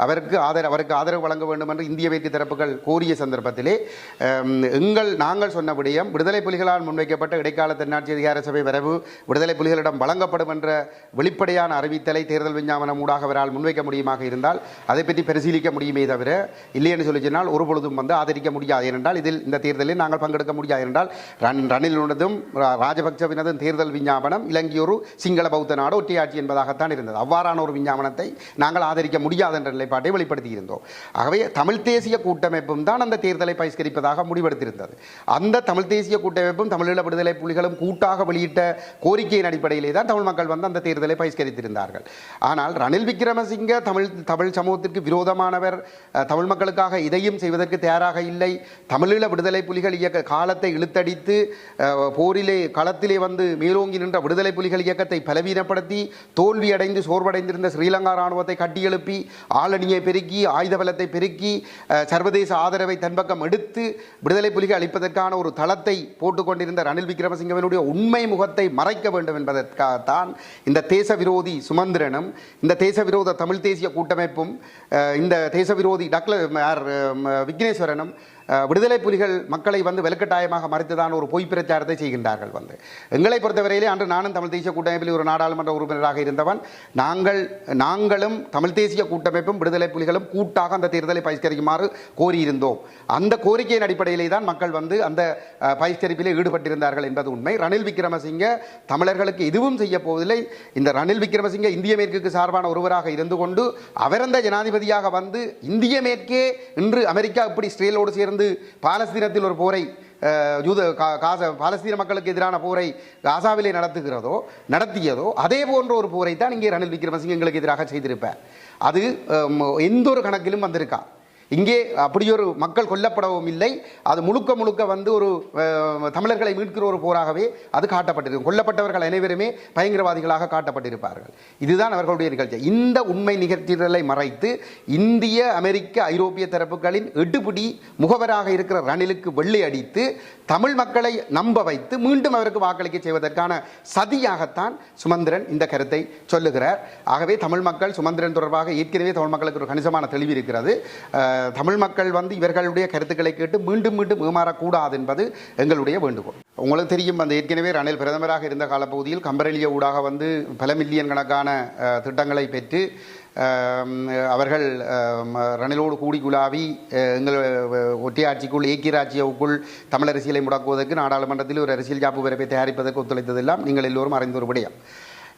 அவருக்கு ஆதரவு வழங்க வேண்டும் என்று இந்திய மேற்கு தரப்புகள் கோரிய சந்தர்ப்பத்திலே நாங்கள் சொன்ன விடயம் விடுதலை புலிகளால் முன்வைக்கப்பட்ட இடைக்கால தன்னாட்சி அதிகார சபை வரவு விடுதலை புலிகளிடம் வழங்கப்படும் என்ற வெளிப்படையான அறிவித்தலை தேர்தல் விஞ்ஞாபனம் ஊடாக அவரால் முன்வைக்க முடியுமாக இருந்தால் அதை பற்றி பரிசீலிக்க முடியுமே தவிர இல்லை என்று சொல்லி சொன்னால் ஒரு பொழுதும் ஆதரிக்க முடியாது. ஏனென்றால் இதில் இந்த தேர்தலில் நாங்கள் பங்கெடுக்க முடியாது என்றால் ரணிலுனதும் ராஜபக்சவினதும் தேர்தல் விஞ்ஞாபனம் இலங்கை ஒரு சிங்கள பௌத்த நாடு ஒற்றையாட்சி என்பதாகத்தான் இருந்தது. அவ்வாறான ஒரு விஞ்ஞாபனத்தை நாங்கள் ஆதரிக்க முடியாது என்ற நிலைப்பாட்டை வெளிப்படுத்தி இருந்தோம். ஆகவே தமிழ் தேசிய கூட்டமைப்பும் தான் அந்த தேர்தலை பகிஷ்கரிப்பதாக முடிவெடுத்திருந்தது. அந்த தமிழ் தேசிய கூட்டமைப்பும் தமிழீழ விடுதலை புலிகளும் கூட்டாக வெளியிட்ட கோரிக்கையின் அடிப்படையிலே தான் தமிழ் மக்கள் அந்த தேர்தலை பகிஷ்கரித்திருந்தார்கள். ஆனால் ரணில் விக்ரமசிங்க தமிழ் சமூகத்திற்கு விரோதமானவர், தமிழ் மக்களுக்காக இதையும் செய்வதற்கு தயாராக இல்லை, தமிழீழ விடுதலை புலிகள் இயக்க காலத்தை இழுத்தடித்து போரிலே களத்திலே மேலோங்கி நின்ற விடுதலை புலிகள் இயக்கத்தை பலவீனப்படுத்தி தோல்வியடைந்து சோர்வடைந்திருந்த ஸ்ரீலங்கா ராணுவத்தை கட்டியெழுப்பி ஆளணியை பெருக்கி ஆயுத பலத்தை பெருக்கி சர்வதேச ஆதரவை தன்பக்கம் எடுத்து விடுதலை புலிகள் அளிப்பதற்கான ஒரு தளத்தை போட்டுக்கொண்டிருந்த ரணில் விக்ரமசிங்கவினுடைய உண்மை முகத்தை மறைக்க வேண்டும் என்பதற்காகத்தான் இந்த தேச விரோதி சுமந்திரனும் இந்த தேச விரோத தமிழ் தேசிய கூட்டமைப்பும் இந்த தேச விரோதி விக்னேஸ்வரனும் விடுதலை புலிகள் மக்களை வலுக்கட்டாயமாக மறைத்துதான் ஒரு பொய் பிரச்சாரத்தை செய்கின்றார்கள். எங்களை பொறுத்தவரையிலே அன்று நானும் தமிழ் தேசிய கூட்டமைப்பில் ஒரு நாடாளுமன்ற உறுப்பினராக இருந்தவன். நாங்களும் தமிழ் தேசிய கூட்டமைப்பும் விடுதலை புலிகளும் கூட்டாக அந்த தேர்தலை பகிஷ்கரிக்குமாறு கோரியிருந்தோம். அந்த கோரிக்கையின் அடிப்படையிலே தான் மக்கள் அந்த பகிஷ்கரிப்பிலே ஈடுபட்டிருந்தார்கள் என்பது உண்மை. ரணில் விக்ரமசிங்க தமிழர்களுக்கு எதுவும் செய்ய போவதில்லை. இந்த ரணில் விக்ரமசிங்க இந்திய மேற்குக்கு சார்பான ஒருவராக இருந்து கொண்டு அவர் அந்த ஜனாதிபதியாக இந்திய மேற்கே இன்று அமெரிக்கா இப்படி இஸ்ரேலோடு சேர்ந்து பாலஸ்தீனத்தில் ஒரு போரை பாலஸ்தீன மக்களுக்கு எதிரான போரை காசாவிலே நடத்தியதோ அதே போன்ற ஒரு போரை தான் இங்கே ரணில் விக்ரமசிங்க எங்களுக்கு எதிராக செய்திருப்பார். அது எந்த ஒரு கணக்கிலும் வந்திருக்கா. இங்கே அப்படியொரு மக்கள் கொல்லப்படவும் இல்லை. அது முழுக்க ஒரு தமிழர்களை மீட்கிற ஒரு போராகவே அது காட்டப்பட்டிருக்கும். கொல்லப்பட்டவர்கள் அனைவருமே பயங்கரவாதிகளாக காட்டப்பட்டிருப்பார்கள். இதுதான் அவர்களுடைய நிகழ்ச்சி. இந்த உண்மை நிகழ்ச்சிகளை மறைத்து இந்திய அமெரிக்க ஐரோப்பிய தரப்புகளின் எடுபிடி முகவராக இருக்கிற ரணிலுக்கு வெள்ளை அடித்து தமிழ் மக்களை நம்ப வைத்து மீண்டும் அவருக்கு வாக்களிக்க செய்வதற்கான சதியாகத்தான் சுமந்திரன் இந்த கருத்தை சொல்லுகிறார். ஆகவே தமிழ் மக்கள் சுமந்திரன் தொடர்பாக ஏற்கனவே தமிழ் மக்களுக்கு ஒரு கணிசமான தெளிவு இருக்கிறது. தமிழ் மக்கள் இவர்களுடைய கருத்துக்களை கேட்டு மீண்டும் ஏமாறக்கூடாது என்பது எங்களுடைய வேண்டுகோள். உங்களுக்கு தெரியும், ஏற்கனவே ரணில் பிரதமராக இருந்த காலப்பகுதியில் கம்பரெலிய ஊடாக பல மில்லியன் கணக்கான திட்டங்களை பெற்று அவர்கள் ரணிலோடு கூடி குழாவி எங்கள் ஒற்றையாட்சிக்குள் ஏக்கியராட்சியவுக்குள் தமிழ் அரசியலை முடக்குவதற்கு நாடாளுமன்றத்தில் ஒரு அரசியல் ஜாப்பு வரப்பை தயாரிப்பதற்கு ஒத்துழைத்ததெல்லாம் நீங்கள் எல்லோரும் அறிந்த ஒரு விடயம்.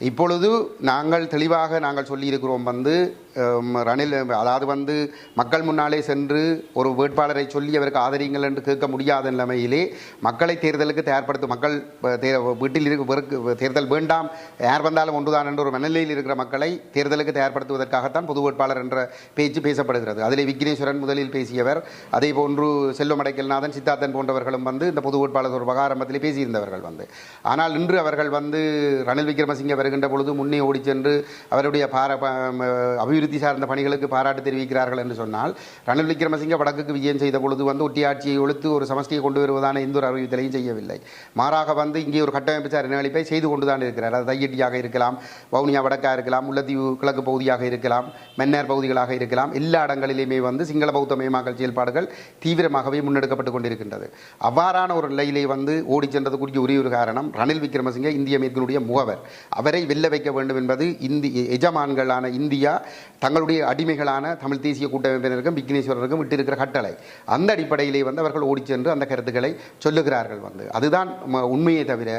இப்பொழுது நாங்கள் தெளிவாக சொல்லியிருக்கிறோம் ரணில் அதாவது மக்கள் முன்னாலே சென்று ஒரு வேட்பாளரை சொல்லி அவருக்கு ஆதரிங்கள் என்று கேட்க முடியாத நிலைமையிலே மக்களை தேர்தலுக்கு தயார்படுத்தும் மக்கள் வீட்டில் தேர்தல் வேண்டாம், யார் வந்தாலும் ஒன்றுதான் என்ற ஒரு மனநிலையில் இருக்கிற மக்களை தேர்தலுக்கு தயார்படுத்துவதற்காகத்தான் பொது வேட்பாளர் என்ற பேச்சு பேசப்படுகிறது. அதிலே விக்னேஸ்வரன் முதலில் பேசியவர், அதே போன்று செல்வம் அடைக்கல்நாதன், சித்தார்த்தன் போன்றவர்களும் இந்த பொது வேட்பாளர் ஒரு ஆரம்பத்திலே பேசியிருந்தவர்கள் ஆனால் இன்று அவர்கள் ரணில் விக்ரமசிங்க வருகின்ற பொழுது முன்னே ஓடி சென்று அவருடைய அபிவிருத்தி சார்ந்த பணிகளுக்கு பாராட்டு தெரிவிக்கிறார்கள் என்று சொன்னால், ரணில் விக்ரமசிங்க வடக்குக்கு விஜயம் செய்த பொழுது ஒட்டியாட்சியை ஒழித்து ஒரு சமஷ்டியை கொண்டு வருவதான எந்த ஒரு அறிவித்தலையும் செய்யவில்லை. மாறாக இங்கே ஒரு கட்டமைப்பு சார் இனஅழிப்பை செய்து கொண்டுதான் இருக்கிறார். அது தையட்டியாக இருக்கலாம், வவுனியா வடக்காக இருக்கலாம், முல்லைத்தீவு கிழக்கு பகுதியாக இருக்கலாம், மன்னார் பகுதிகளாக இருக்கலாம், எல்லா இடங்களிலுமே சிங்கள பௌத்த மயமாக்கல் செயல்பாடுகள் தீவிரமாகவே முன்னெடுக்கப்பட்டு கொண்டிருக்கின்றது. அவ்வாறான ஒரு நிலையிலே ஓடி சென்றதுக்குரிய ஒரே ஒரு காரணம் ரணில் விக்ரமசிங்க இந்திய மேற்கினுடைய முகவர். அவரை வெல்ல வைக்க வேண்டும் என்பது எஜமான்களான இந்தியா தங்களுடைய அடிமைகளான தமிழ் தேசிய கூட்டமைப்பினருக்கும் விக்னேஸ்வரருக்கும் விட்டிருக்கிற கட்டளை. அந்த அடிப்படையிலே அவர்கள் ஓடி சென்று அந்த கருத்துக்களை சொல்லுகிறார்கள். அதுதான் உண்மையை தவிர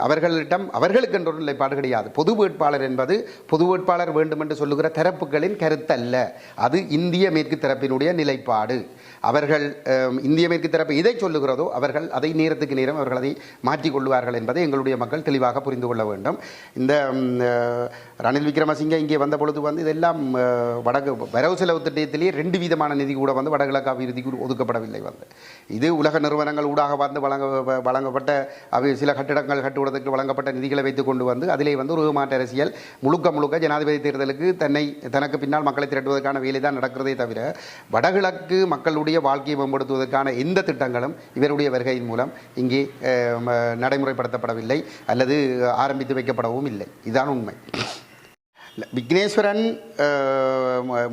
அவர்களிடம் அவர்களுக்கு என்ற ஒரு நிலைப்பாடு கிடையாது. பொது வேட்பாளர் என்பது பொது வேட்பாளர் வேண்டும் என்று சொல்லுகிற தரப்புகளின் கருத்தல்ல, அது இந்திய மேற்கு தரப்பினுடைய நிலைப்பாடு. அவர்கள் இந்திய மேற்கு தரப்பு எதை சொல்லுகிறதோ அவர்கள் அதை நேரத்துக்கு நேரம் அவர்கள் அதை மாற்றிக்கொள்வார்கள் என்பதை எங்களுடைய மக்கள் தெளிவாக புரிந்து கொள்ள வேண்டும். இந்த ரணில் விக்ரமசிங்கே இங்கே வந்த பொழுது வந்து இதெல்லாம் வடக்கு வரவு செலவு திட்டத்திலேயே 2 வீதமான நிதி கூட வந்து வடகிழக்கு அபிவிருத்திக்கு ஒதுக்கப்படவில்லை. வந்து இது உலக நிறுவனங்கள் ஊடாக வந்து வழங்கப்பட்ட சில கட்டிடங்கள் கட்டுவதற்கு வழங்கப்பட்ட நிதிகளை வைத்துக் கொண்டு வந்து அதிலே வந்து ஒரு மாற்ற அரசியல் முழுக்க ஜனாதிபதி தேர்தலுக்கு தனக்கு பின்னால் மக்களை திரட்டுவதற்கான வேலை தான் நடக்கிறதே தவிர வடகிழக்கு மக்களுடைய வாழ்க்கையை மேம்படுத்துவதற்கான எந்த திட்டங்களும் இவருடைய வருகையின் மூலம் இங்கே நடைமுறைப்படுத்தப்படவில்லை அல்லது ஆரம்பித்து வைக்கப்படவும் இல்லை. இதுதான் உண்மை. விக்னேஸ்வரன்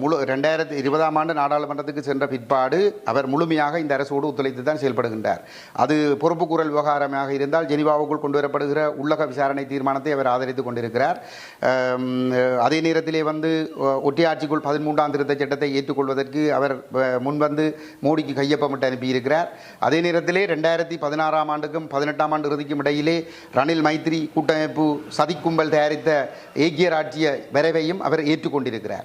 2020ஆம் ஆண்டு நாடாளுமன்றத்துக்கு சென்ற பிற்பாடு அவர் முழுமையாக இந்த அரசோடு ஒத்துழைத்து தான் செயல்படுகின்றார். அது பொறுப்புக்கூறல் விவகாரமாக இருந்தால் ஜெனீவாவுக்குள் கொண்டு வரப்படுகிற உள்ளக விசாரணை தீர்மானத்தை அவர் ஆதரித்துக் கொண்டிருக்கிறார். அதே நேரத்திலே வந்து ஒற்றையாட்சிக்குள் 13ஆம் திருத்த சட்டத்தை ஏற்றுக்கொள்வதற்கு அவர் முன்வந்து மோடிக்கு கையொப்பமிட்டு அனுப்பியிருக்கிறார். அதே நேரத்திலே 2016ஆம் ஆண்டுக்கும் 18ஆம் ஆண்டு இறுதிக்கும் இடையிலே ரணில் மைத்ரி கூட்டமைப்பு சதிக்கும்பல் தயாரித்த ஏக்கிய ராட்சிய வரைவையும் அவர் ஏற்றுக்கொண்டிருக்கிறார்.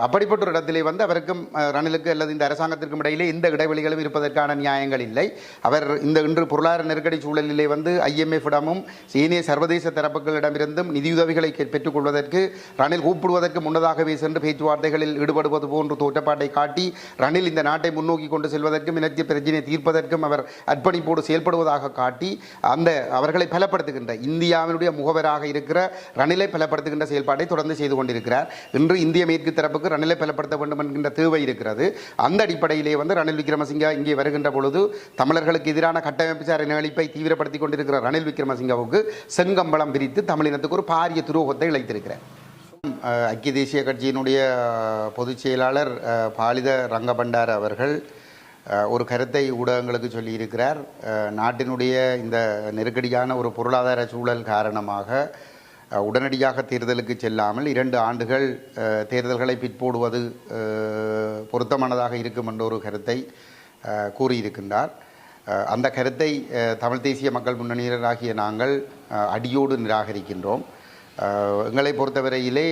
அப்படிப்பட்ட ஒரு இடத்திலே வந்து அவருக்கும் ரணிலுக்கு அல்லது இந்த அரசாங்கத்திற்கும் இடையிலே எந்த இடைவெளிகளும் இருப்பதற்கான நியாயங்கள் இல்லை. அவர் இன்று பொருளாதார நெருக்கடி சூழலிலே வந்து IMF-இடமும் ஏனைய சர்வதேச தரப்புகளிடமிருந்தும் நிதியுதவிகளை பெற்றுக்கொள்வதற்கு ரணில் கூப்பிடுவதற்கு முன்னதாகவே சென்று பேச்சுவார்த்தைகளில் ஈடுபடுவது போன்ற தோற்றப்பாட்டை காட்டி ரணில் இந்த நாட்டை முன்னோக்கி கொண்டு செல்வதற்கும் இனத்திய பிரச்சினையை தீர்ப்பதற்கும் அவர் அர்ப்பணிப்போடு செயல்படுவதாக காட்டி அவர்களை பலப்படுத்துகின்ற இந்தியாவினுடைய முகவராக இருக்கிற ரணிலை பலப்படுத்துகின்ற செயல்பாட்டை தொடர்ந்து செய்து கொண்டிருக்கிறார். இன்று இந்திய மேற்கு தரப்புக்கு ரணிலை பலப்படுத்த வேண்டும் என்கின்ற தேவை இருக்கிறது. அந்த அடிப்படையிலே வந்து ரணில் விக்ரமசிங்கே இங்கே வருகின்ற பொழுது தமிழர்களுக்கு எதிரான கட்டமைப்பு சார் இனஅழிப்பை தீவிரப்படுத்திக் கொண்டிருக்கிற ரணில் விக்ரமசிங்கவுக்கு செங்கம்பளம் பிரித்து தமிழினத்துக்கு ஒரு பாரிய துரோகத்தை இழைத்திருக்கிறார். ஐக்கிய தேசிய கட்சியினுடைய பொதுச் செயலாளர் பாலித ரங்கபண்டார் அவர்கள் ஒரு கருத்தை ஊடகங்களுக்கு சொல்லியிருக்கிறார். நாட்டினுடைய இந்த நெருக்கடியான ஒரு பொருளாதார சூழல் காரணமாக உடனடியாக தேர்தலுக்கு செல்லாமல் 2 ஆண்டுகள் தேர்தல்களை பிற்போடுவது பொருத்தமானதாக இருக்கும் என்ற ஒரு கருத்தை கூறியிருக்கின்றார். அந்த கருத்தை தமிழ் தேசிய மக்கள் முன்னணியினராகிய நாங்கள் அடியோடு நிராகரிக்கின்றோம். எங்களை பொறுத்தவரையிலே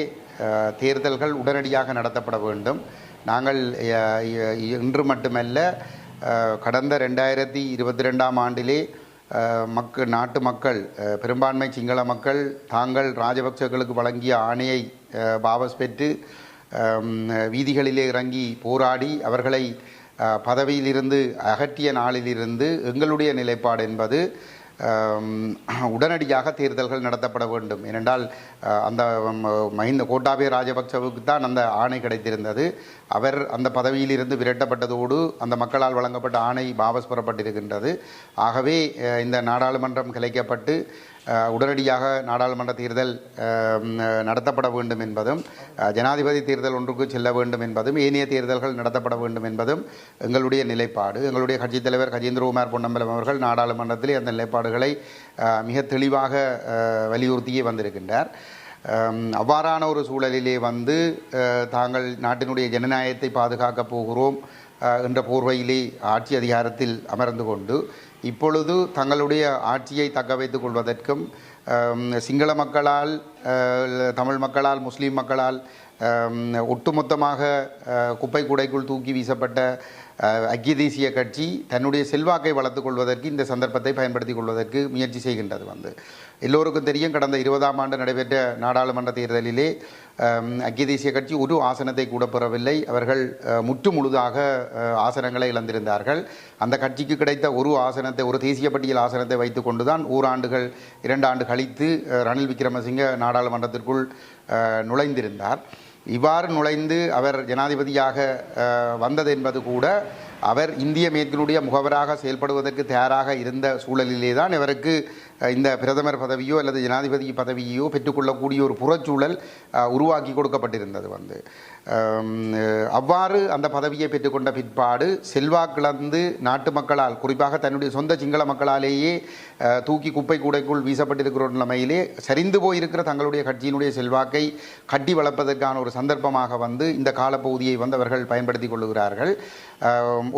தேர்தல்கள் உடனடியாக நடத்தப்பட வேண்டும். நாங்கள் இன்று மட்டுமல்ல, கடந்த 2022ஆம் ஆண்டிலே நாட்டு மக்கள் பெரும்பான்மை சிங்கள மக்கள் தாங்கள் ராஜபக்சர்களுக்கு வழங்கிய ஆணையை வாபஸ் பெற்று வீதிகளிலே இறங்கி போராடி அவர்களை பதவியிலிருந்து அகற்றிய நாளிலிருந்து எங்களுடைய நிலைப்பாடு என்பது உடனடியாக தேர்தல்கள் நடத்தப்பட வேண்டும். ஏனென்றால் அந்த கோட்டாபய ராஜபக்சவுக்கு தான் அந்த ஆணை கிடைத்திருந்தது. அவர் அந்த பதவியிலிருந்து விரட்டப்பட்டதோடு அந்த மக்களால் வழங்கப்பட்ட ஆணை வாபஸ் பெறப்பட்டிருக்கின்றது. ஆகவே இந்த நாடாளுமன்றம் கலைக்கப்பட்டு உடனடியாக நாடாளுமன்ற தேர்தல் நடத்தப்பட வேண்டும் என்பதும் ஜனாதிபதி தேர்தல் ஒன்றுக்கு செல்ல வேண்டும் என்பதும் ஏனைய தேர்தல்கள் நடத்தப்பட வேண்டும் என்பதும் எங்களுடைய நிலைப்பாடு. எங்களுடைய கட்சித் தலைவர் கஜேந்திரகுமார் பொன்னம்பலம் அவர்கள் நாடாளுமன்றத்திலே அந்த நிலைப்பாடுகளை மிக தெளிவாக வலியுறுத்தியே வந்திருக்கின்றார். அவ்வாறான ஒரு சூழலிலே வந்து தாங்கள் நாட்டினுடைய ஜனநாயகத்தை பாதுகாக்கப் போகிறோம் என்ற போர்வையிலே ஆட்சி அதிகாரத்தில் அமர்ந்து கொண்டு இப்பொழுது தங்களுடைய ஆட்சியை தக்க வைத்துக் கொள்வதற்கும் சிங்கள மக்களால், தமிழ் மக்களால், முஸ்லீம் மக்களால் ஒட்டுமொத்தமாக குப்பை கூடைக்குள் தூக்கி வீசப்பட்ட ஐக்கிய தேசிய கட்சி தன்னுடைய செல்வாக்கை வளர்த்துக் கொள்வதற்கு இந்த சந்தர்ப்பத்தை பயன்படுத்திக் கொள்வதற்கு முயற்சி செய்கின்றது. வந்து எல்லோருக்கும் தெரியும், கடந்த 20ஆம் ஆண்டு நடைபெற்ற நாடாளுமன்ற தேர்தலிலே ஐக்கிய தேசிய கட்சி ஒரு ஆசனத்தை கூட பெறவில்லை. அவர்கள் முற்று முழுதாக ஆசனங்களை இழந்திருந்தார்கள். அந்த கட்சிக்கு கிடைத்த ஒரு ஆசனத்தை, ஒரு தேசிய பட்டியல் ஆசனத்தை வைத்து கொண்டுதான் 2 ஆண்டு கழித்து ரணில் விக்ரமசிங்க நாடாளுமன்றத்திற்குள் நுழைந்திருந்தார். இவ்வாறு நுழைந்து அவர் ஜனாதிபதியாக வந்தது என்பது கூட அவர் இந்திய மேற்கினுடைய முகவராக செயல்படுவதற்கு தயாராக இருந்த சூழலிலே தான் இவருக்கு இந்த பிரதமர் பதவியோ அல்லது ஜனாதிபதி பதவியோ பெற்றுக்கொள்ளக்கூடிய ஒரு புறச்சூழல் உருவாக்கி கொடுக்கப்பட்டிருந்தது. வந்து அவ்வாறு அந்த பதவியை பெற்றுக்கொண்ட பிற்பாடு செல்வாக்கிழந்து நாட்டு மக்களால், குறிப்பாக தன்னுடைய சொந்த சிங்கள மக்களாலேயே தூக்கி குப்பை கூடைக்குள் வீசப்பட்டிருக்கிற நிலைமையிலே சரிந்து போயிருக்கிற தங்களுடைய கட்சியினுடைய செல்வாக்கை கட்டி வளர்ப்பதற்கான ஒரு சந்தர்ப்பமாக வந்து இந்த காலப்பகுதியை வந்து அவர்கள் பயன்படுத்தி கொள்ளுகிறார்கள்.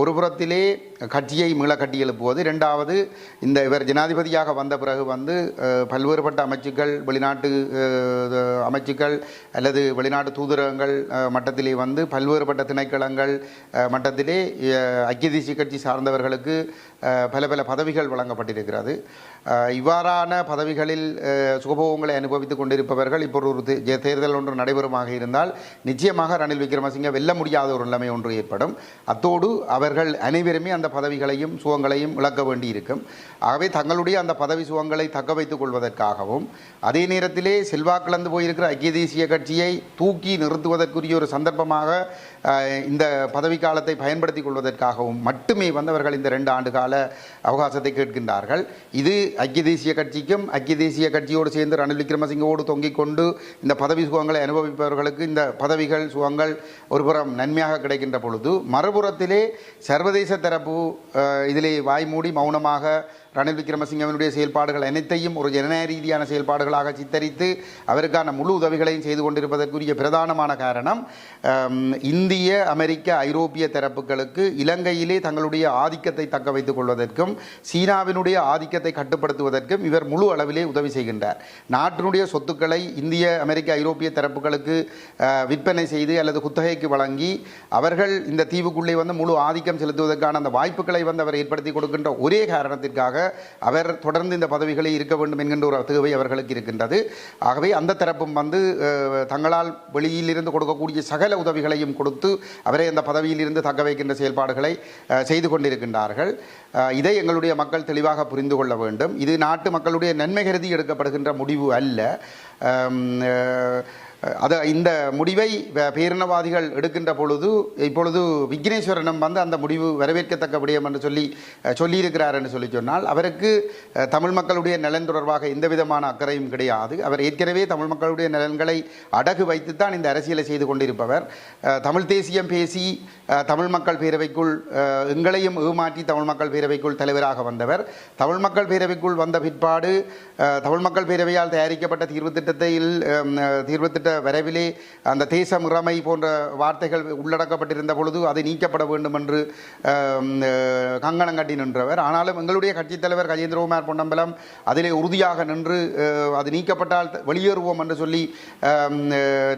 ஒரு புறத்திலே கட்சியை மீள கட்டி எழுப்புவது, இரண்டாவது இவர் ஜனாதிபதியாக வந்த பிறகு பிறகு வந்து பல்வேறுபட்ட அமைச்சுக்கள், வெளிநாட்டு அமைச்சுக்கள் அல்லது வெளிநாட்டு தூதரகங்கள் மட்டத்திலே வந்து பல்வேறுபட்ட திணைக்களங்கள் மட்டத்திலே ஐக்கிய தேசிய கட்சி சார்ந்தவர்களுக்கு பல பல பதவிகள் வழங்கப்பட்டிருக்கிறது. இவ்வாறான பதவிகளில் சுகபோகங்களை அனுபவித்துக் கொண்டிருப்பவர்கள் இப்போது ஒரு தேர்தல் ஒன்று நடைபெறுமாக இருந்தால் நிச்சயமாக ரணில் விக்ரமசிங்க வெல்ல முடியாத ஒரு நிலைமை ஒன்று ஏற்படும். அத்தோடு அவர்கள் அனைவருமே அந்த பதவிகளையும் சுகங்களையும் இழக்க வேண்டியிருக்கும். ஆகவே தங்களுடைய அந்த பதவி சுகங்களை தக்க வைத்துக் கொள்வதற்காகவும் அதே நேரத்திலே செல்வாக்கிழந்து போயிருக்கிற ஐக்கிய தேசிய கட்சியை தூக்கி நிறுத்துவதற்குரிய ஒரு சந்தர்ப்பமாக இந்த பதவி காலத்தை பயன்படுத்திக் கொள்வதற்காகவும் மட்டுமே வந்தவர்கள் இந்த 2 ஆண்டு கால அவகாசத்தை கேட்கின்றார்கள். இது ஐக்கிய தேசிய கட்சிக்கும் ஐக்கிய தேசிய கட்சியோடு சேர்ந்து ரணில் விக்ரமசிங்கோடு தொங்கிக் கொண்டு இந்த பதவி சுகங்களை அனுபவிப்பவர்களுக்கு இந்த பதவிகள் சுகங்கள் ஒருபுறம் நன்மையாக கிடைக்கின்ற பொழுது, மறுபுறத்திலே சர்வதேச தரப்பு இதிலே வாய்மூடி மௌனமாக ரணில் விக்ரமசிங்கவினுடைய செயல்பாடுகள் அனைத்தையும் ஒரு ஜனநாயக ரீதியான செயல்பாடுகளாக சித்தரித்து அவருக்கான முழு உதவிகளையும் செய்து கொண்டிருப்பதற்குரிய பிரதானமான காரணம் இந்திய, அமெரிக்க, ஐரோப்பிய தரப்புகளுக்கு இலங்கையிலே தங்களுடைய ஆதிக்கத்தை தக்க வைத்துக் கொள்வதற்கும் சீனாவினுடைய ஆதிக்கத்தை கட்டுப்படுத்துவதற்கும் இவர் முழு அளவிலே உதவி செய்கின்றார். நாட்டினுடைய சொத்துக்களை இந்திய, அமெரிக்க, ஐரோப்பிய தரப்புகளுக்கு விற்பனை செய்து அல்லது குத்தகைக்கு வழங்கி அவர்கள் இந்த தீவுக்குள்ளே வந்து முழு ஆதிக்கம் செலுத்துவதற்கான அந்த வாய்ப்புகளை வந்து அவர் ஏற்படுத்தி கொடுக்கின்ற ஒரே காரணத்திற்காக அவர் தொடர்ந்து இந்த பதவிகளில் இருக்க வேண்டும் என்கின்ற ஒரு தேவை அவர்களுக்கு இருக்கின்றது. ஆகவே அந்த தரப்பும் வந்து தங்களால் வெளியில் இருந்து கொடுக்கக்கூடிய சகல உதவிகளையும் கொடுத்து அவரை அந்த பதவியில் இருந்து தக்க வைக்கின்ற செயல்பாடுகளை செய்து கொண்டிருக்கின்றார்கள். இதை எங்களுடைய மக்கள் தெளிவாக புரிந்து கொள்ள வேண்டும். இது நாட்டு மக்களுடைய நன்மை கருதி எடுக்கப்படுகின்ற முடிவு அல்ல. இந்த முடிவை பேரினவாதிகள் எடுக்கின்ற பொழுது இப்பொழுது விக்னேஸ்வரனும் வந்து அந்த முடிவு வரவேற்கத்தக்க விடயம் என்று சொல்லியிருக்கிறார் என்று சொன்னால் அவருக்கு தமிழ் மக்களுடைய நலன் தொடர்பாக எந்த விதமான அக்கறையும் கிடையாது. அவர் ஏற்கனவே தமிழ் மக்களுடைய நலன்களை அடகு வைத்துத்தான் இந்த அரசியலை செய்து கொண்டிருப்பவர். தமிழ் தேசியம் பேசி தமிழ் மக்கள் பேரவைக்குள் எங்களையும் ஏமாற்றி தமிழ் மக்கள் பேரவைக்குள் தலைவராக வந்தவர். தமிழ் மக்கள் பேரவைக்குள் வந்த பிற்பாடு தமிழ் மக்கள் பேரவையால் தயாரிக்கப்பட்ட தீர்வுத்திட்ட வரைவிலே அந்த தேச முறைமை போன்ற வார்த்தைகள் உள்ளடக்கப்பட்டிருந்த பொழுது அது நீக்கப்பட வேண்டும் என்று கங்கணம் கட்டி நின்றவர். ஆனாலும் எங்களுடைய கட்சித் தலைவர் கஜேந்திரகுமார் பொன்னம்பலம் அதிலே உறுதியாக நின்று அது நீக்கப்பட்டால் வெளியேறுவோம் என்று சொல்லி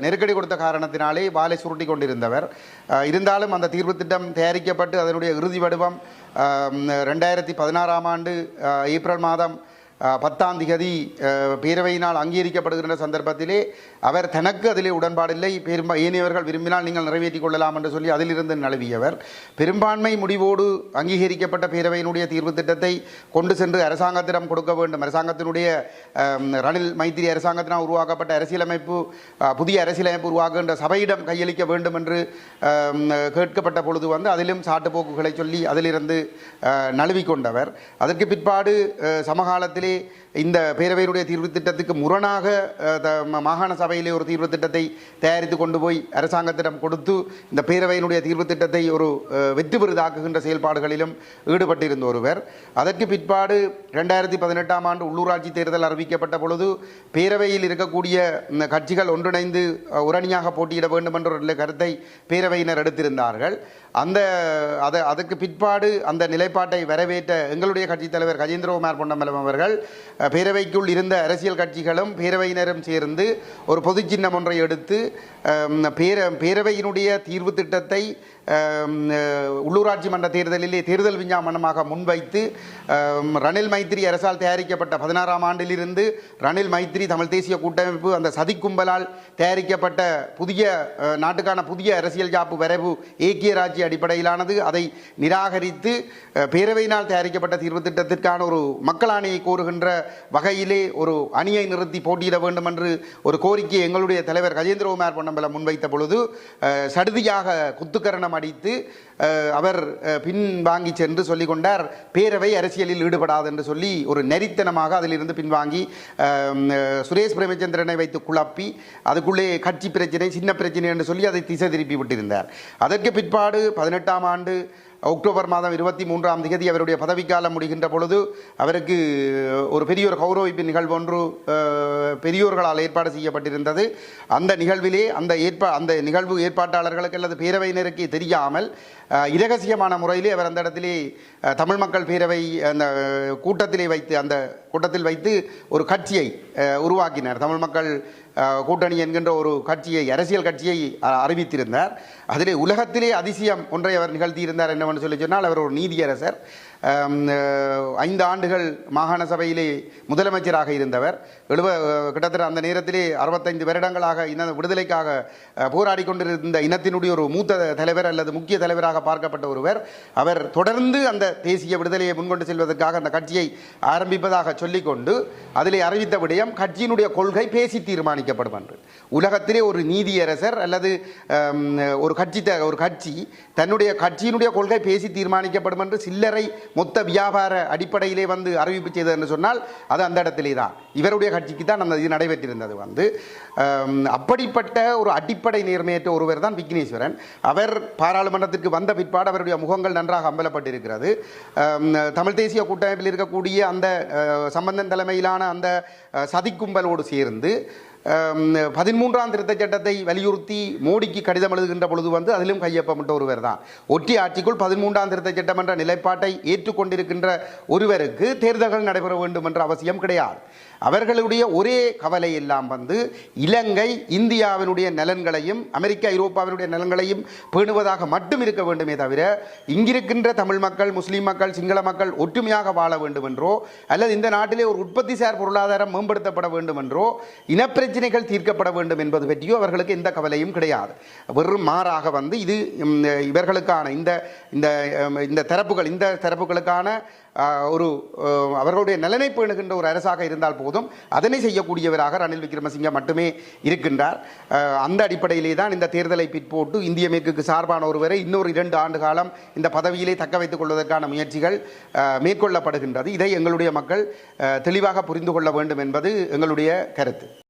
நெருக்கடி கொடுத்த காரணத்தினாலே வாளை சுருட்டி கொண்டிருந்தவர். இருந்தாலும் அந்த தீர்வு திட்டம் தயாரிக்கப்பட்டு அதனுடைய இறுதி வடிவம் 2016 ஆண்டு ஏப்ரல் மாதம் 10ஆம் தேதி பேரவையினால் அங்கீகரிக்கப்படுகின்ற சந்தர்ப்பத்திலே அவர் தனக்கு அதிலே உடன்பாடில்லை, ஏனையவர்கள் விரும்பினால் நீங்கள் நிறைவேற்றிக் கொள்ளலாம் என்று சொல்லி அதிலிருந்து நழுவியவர். பெரும்பான்மை முடிவோடு அங்கீகரிக்கப்பட்ட பேரவையினுடைய தீர்வு திட்டத்தை கொண்டு சென்று அரசாங்கத்திடம் கொடுக்க வேண்டும். அரசாங்கத்தினுடைய ரணில் மைத்திரி அரசாங்கத்தினால் உருவாக்கப்பட்ட அரசியலமைப்பு, புதிய அரசியலமைப்பு உருவாக்குகின்ற சபையிடம் கையளிக்க வேண்டும் என்று கேட்கப்பட்ட பொழுது வந்து அதிலும் சாட்டுப்போக்குகளை சொல்லி அதிலிருந்து நழுவிக்கொண்டவர். அதற்கு பிற்பாடு சமகாலத்திலே இந்த பேரவையினுடைய தீர்வு திட்டத்துக்கு முரணாக மாகாண சபையிலே ஒரு தீர்வு திட்டத்தை தயாரித்து கொண்டு போய் அரசாங்கத்திடம் கொடுத்து இந்த பேரவையினுடைய தீர்வு திட்டத்தை ஒரு வெற்றி பெரிதாக்குகின்ற செயல்பாடுகளிலும் ஈடுபட்டிருந்த ஒருவர். அதற்கு பிற்பாடு 2018ஆம் ஆண்டு உள்ளூராட்சி தேர்தல் அறிவிக்கப்பட்ட பொழுது பேரவையில் இருக்கக்கூடிய கட்சிகள் ஒன்றிணைந்து உரணியாக போட்டியிட வேண்டும் என்ற ஒரு கருத்தை பேரவையினர் எடுத்திருந்தார்கள். அதற்கு பிற்பாடு அந்த நிலைப்பாட்டை வரவேற்ற எங்களுடைய கட்சித் தலைவர் கஜேந்திரகுமார் பொன்னம்பலம் அவர்கள் பேரவைக்குள் இருந்த அரசியல் கட்சிகளும் பேரவையினரும் சேர்ந்து ஒரு பொது சின்னம் ஒன்றை எடுத்து பேரவையினுடைய தீர்வு திட்டத்தை உள்ளூராட்சி மன்ற தேர்தலிலே தேர்தல் விஞ்ஞாபனமாக முன்வைத்து ரணில் மைத்திரி அரசால் தயாரிக்கப்பட்ட 16ஆம் ஆண்டிலிருந்து ரணில் மைத்திரி தமிழ் தேசிய கூட்டமைப்பு அந்த சதிக்கும்பலால் தயாரிக்கப்பட்ட புதிய நாட்டுக்கான புதிய அரசியல் யாப்பு வரைவு ஏக்கிய ராஜ்ய அடிப்படையிலானது, அதை நிராகரித்து பேரவையினால் தயாரிக்கப்பட்ட தீர்வு திட்டத்திற்கான ஒரு மக்கள் ஆணையை கோருகின்ற வகையிலே ஒரு அணியை நிறுத்தி போட்டியிட வேண்டும் என்று ஒரு கோரிக்கை எங்களுடைய தலைவர் கஜேந்திரகுமார் பொன்னம்பலம் முன்வைத்த பொழுது சடுதியாக குத்துக்கரணம் அடித்து அவர் பின்வாங்கி சென்று சொல்லிக் கொண்டார், பேரவை அரசியலில் ஈடுபடாது என்று சொல்லி ஒரு நெறித்தனமாக அதிலிருந்து பின்வாங்கி சுரேஷ் பிரேமச்சந்திரனை வைத்து குழப்பி அதுக்குள்ளே கட்சி பிரச்சனை, சின்ன பிரச்சனை என்று சொல்லி அதை திசை திருப்பி விட்டிருந்தார். அதற்கு பிற்பாடு 18ஆம் ஆண்டு அக்டோபர் மாதம் 23ஆம் தேதி அவருடைய பதவிக்காலம் முடிகின்ற பொழுது அவருக்கு ஒரு பெரிய ஒரு கௌரவிப்பு நிகழ்வு ஒன்று பெரியோர்களால் ஏற்பாடு செய்யப்பட்டிருந்தது. அந்த நிகழ்விலே அந்த நிகழ்வு ஏற்பாட்டாளர்களுக்கு அல்லது பேரவையினருக்கு தெரியாமல் இரகசியமான முறையிலே அவர் அந்த இடத்திலே தமிழ் மக்கள் பேரவை அந்த கூட்டத்தில் வைத்து ஒரு கட்சியை உருவாக்கினார். தமிழ் மக்கள் கூட்டணி என்கின்ற ஒரு கட்சியை, அரசியல் கட்சியை அறிவித்திருந்தார். அதிலே உலகத்திலே அதிசயம் ஒன்றை அவர் நிகழ்த்தியிருந்தார். என்னவென்று சொல்லி சொன்னால், அவர் ஒரு நீதியரசர், 5 ஆண்டுகள் மாகாண சபையிலே முதலமைச்சராக இருந்தவர், கிட்டத்தட்ட அந்த நேரத்திலே 65 வருடங்களாக இன விடுதலைக்காக போராடி கொண்டிருந்த இனத்தினுடைய ஒரு மூத்த தலைவர் அல்லது முக்கிய தலைவராக பார்க்கப்பட்ட ஒருவர். அவர் தொடர்ந்து அந்த தேசிய விடுதலையை முன்கொண்டு செல்வதற்காக அந்த கட்சியை ஆரம்பிப்பதாக சொல்லிக்கொண்டு அதிலே அறிவித்த விடயம் கட்சியினுடைய கொள்கை பேசி தீர்மானிக்கப்படும் என்று. உலகத்திலே ஒரு நீதியரசர் அல்லது ஒரு கட்சி தன்னுடைய கட்சியினுடைய கொள்கை பேசி தீர்மானிக்கப்படும் என்று சில்லறை மொத்த வியாபார அடிப்படையிலே அறிவிப்பு செய்தது என்று சொன்னால் அது அந்த இடத்திலே தான் இவருடைய கட்சிக்கு தான் அந்த இது நடைபெற்றிருந்தது. அப்படிப்பட்ட ஒரு அடிப்படை நேர்மையற்ற ஒருவர் தான் விக்னேஸ்வரன். அவர் பாராளுமன்றத்திற்கு வந்த பிற்பாடு அவருடைய முகங்கள் நன்றாக அம்பலப்பட்டிருக்கிறது. தமிழ் தேசிய கூட்டமைப்பில் இருக்கக்கூடிய அந்த சம்பந்தன் தலைமையிலான அந்த சதிக்கும்பலோடு சேர்ந்து 13ஆம் திருத்தச் சட்டத்தை வலியுறுத்தி மோடிக்கு கடிதம் எழுதுகின்ற பொழுது அதிலும் கையொப்பமிட்ட ஒருவர் தான். ஒற்றை ஆட்சிக்குள் 13ஆம் திருத்தச் சட்டம் என்ற நிலைப்பாட்டை ஏற்றுக்கொண்டிருக்கின்ற ஒருவருக்கு தேர்தல்கள் நடைபெற வேண்டும் என்ற அவசியம் கிடையாது. அவர்களுடைய ஒரே கவலை எல்லாம் இலங்கை இந்தியாவினுடைய நலன்களையும் அமெரிக்கா ஐரோப்பாவினுடைய நலன்களையும் பேணுவதாக மட்டும் இருக்க வேண்டுமே தவிர இங்கிருக்கின்ற தமிழ் மக்கள், முஸ்லீம் மக்கள், சிங்கள மக்கள் ஒற்றுமையாக வாழ வேண்டும் என்றோ அல்லது இந்த நாட்டிலே ஒரு உற்பத்திசார் பொருளாதாரம் மேம்படுத்தப்பட வேண்டும் என்றோ இனப்பிரச்சனைகள் தீர்க்கப்பட வேண்டும் என்பது பற்றியோ அவர்களுக்கு எந்த கவலையும் கிடையாது. வெறும் மாறாக இது இவர்களுக்கான இந்த தரப்புகளுக்கான ஒரு அவர்களுடைய நலனை பேணுகின்ற ஒரு அரசாக இருந்தால் போதும், அதனை செய்யக்கூடியவராக ரணில் விக்ரமசிங்க மட்டுமே இருக்கின்றார். அந்த அடிப்படையிலே தான் இந்த தேர்தலை பிற்போட்டு இந்திய மேற்குக்கு சார்பான ஒருவரை இன்னொரு 2 ஆண்டு காலம் இந்த பதவியிலே தக்க வைத்துக் கொள்வதற்கான முயற்சிகள் மேற்கொள்ளப்படுகின்றது. இதை எங்களுடைய மக்கள் தெளிவாக புரிந்து கொள்ள வேண்டும் என்பது எங்களுடைய கருத்து.